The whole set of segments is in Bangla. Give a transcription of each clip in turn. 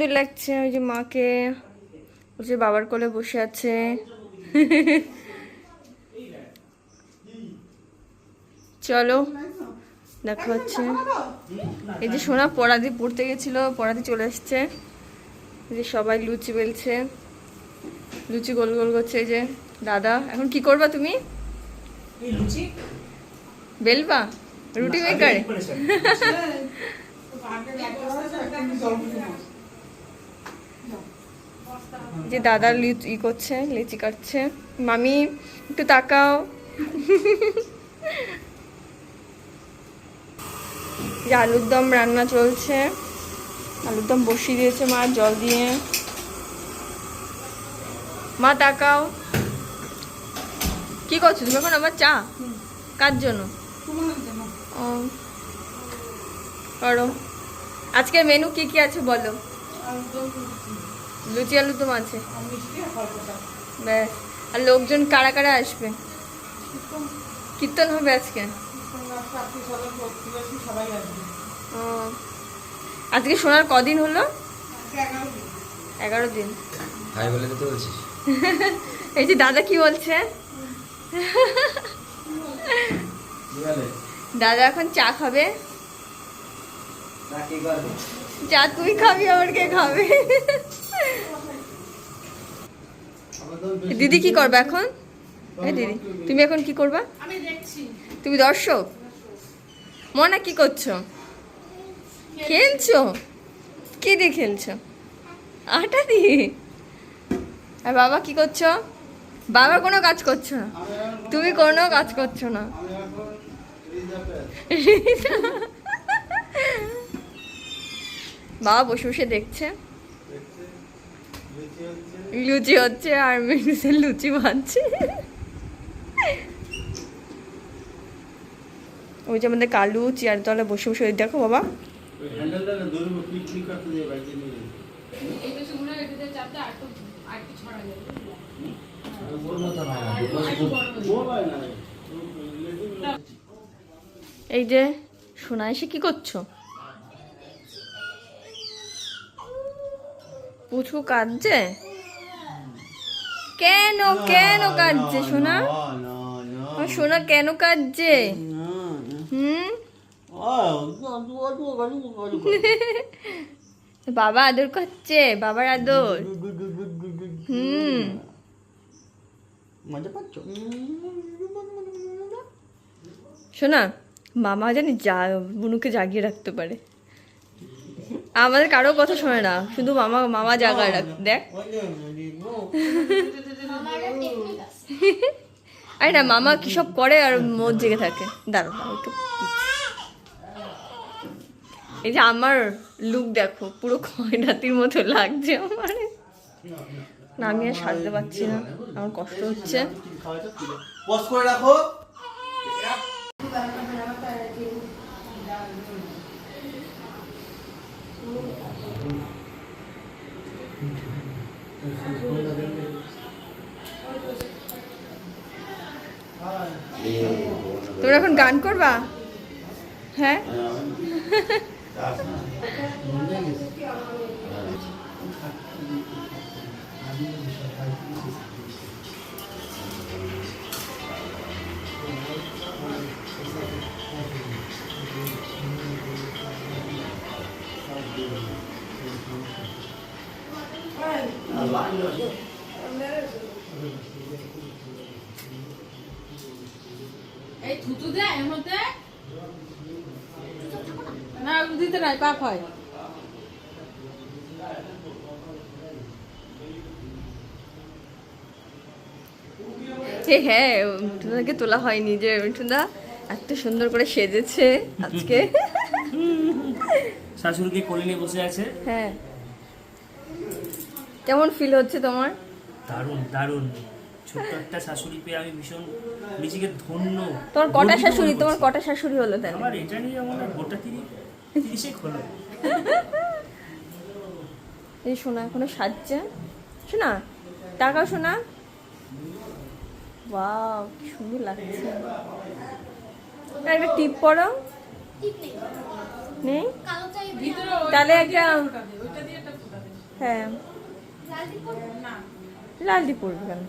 সুন্দর লাগছে। ওই যে মাকে, ওই যে বাবার কোলে বসে আছে। চলো দেখা হচ্ছে। এই যে সোনা পরাদি পড়তে গেছিল, পরাদি চলে এসছে। এই যে সবাই লুচি বেলছে, লুচি গোল গোল করছে। এই যে দাদা, এখন কি করবা তুমি? লুচি বেলবা রুটি মেকারে? যে দাদা ই করছে, লিচি কাটছে। মামি একটু তাকাও। যে আলুর দম রান্না চলছে, আলুর দম বসিয়ে দিয়েছে মা জল দিয়ে। মা তাকাও, কি করছো তুমি এখন? আবার চা? কার জন্য? ও করো। আজকের মেনু কি কি আছে বলো? লুচি আলুর দম আছে, ব্যাস। আর লোকজন কারা কারা আসবে? কীর্তন হবে আজকে। ও আজকে সোনার কদিন হলো? 11 দিন। ভাই বলে দিতে বলছিস? এই যে দাদা কি বলছে? দাদা এখন চা খাবে। চা তুই খাবি, আবার কে খাবে? দিদি কি করবে এখন? এই দিদি তুমি এখন কি করবা? তুমি দর্শক? মনা কি করছো? খেলছো? কি দিয়ে খেলছো? আটা দিয়ে? আর বাবা কি করছো? বাবা কোনো কাজ করছো না, তুমি কোনো কাজ করছো না। বাবা বসে বসে দেখছে লুচি হচ্ছে, আর মেনুসের লুচি ভাজছে। ওই যে আমাদের কালু চেয়ার তলে বসে বসে দেখো বাবা। এই যে সোনা এসে কি করছো? পুচু কাঁদছে কেন? কেন কাঁদছে সোনা? সোনা কেন কাঁদছে? বাবা আদর করছে, বাবার আদর। শোনা, মামা জানি বুনুকে জাগিয়ে রাখতে পারে। আমাদের কারো কথা শোনে না, শুধু মামা মামা জাগায় রাখ। দেখ আরে না, মামা কি সব করে আর মোর জেগে থাকে। দাঁড়ো একটু। এই যে আমার লুক দেখো, পুরো খয়রাতির মতো লাগছে আমার। না আমি আর সাজতে পারছি না, আমার কষ্ট হচ্ছে। তোমরা এখন গান করবা? হ্যাঁ এই থুতু দে এর মধ্যে না দিতে নাই, পাপ হয়। হ্যাঁ, মিঠুনদাকে তোলা হয়নি। যে মিঠুনদা এত সুন্দর করে সেজেছে আজকে। শাশুড়িকে কোলে নিয়ে বসে আছে। হ্যাঁ, কেমন ফিল হচ্ছে তোমার? দারুণ দারুণ। ছোট্ট একটা শাশুড়ি পেয়ে আমি ভীষণ নিজেকে ধন্য। তোমার কটা শাশুড়ি? তোমার কটা শাশুড়ি হলো তাহলে? আমার এটা নিয়ে আমার গোটা 30 হলো। এই শোনা এখনো সাজছে। শোনা টাকা শোনা, ওয়াও কি সুন্দর লাগছে। একটা টিপ পরো। নেই তাহলে একটা হ্যাঁ লালটি পরবে কেন?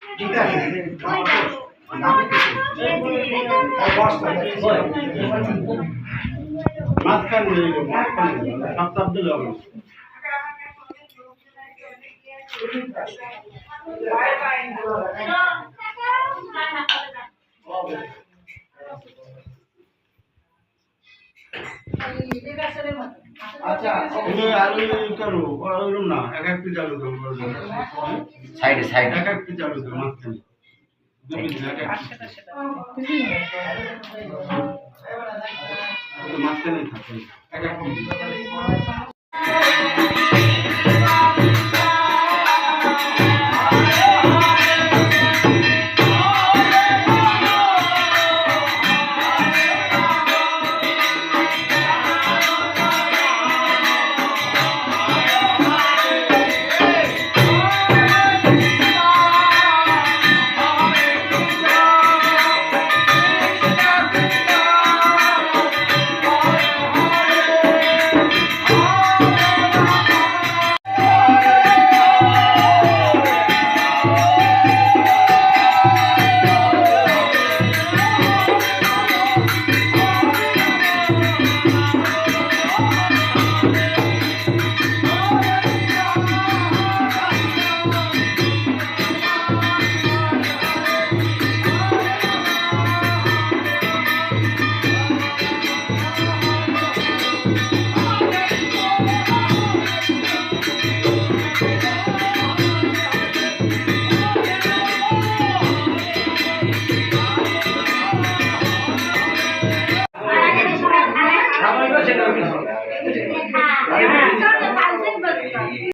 ঠিক আছে মাঝখানে সপ্তাহ দিলে হবে আচ্ছা তুমি আলু করো ওরকম না এক এক পিস আলু করো সাইডে সাইডে এক এক পিস আলু করো মাঝখানে দুই পিস এক এক মাঝখানে থাকে এক এক পিস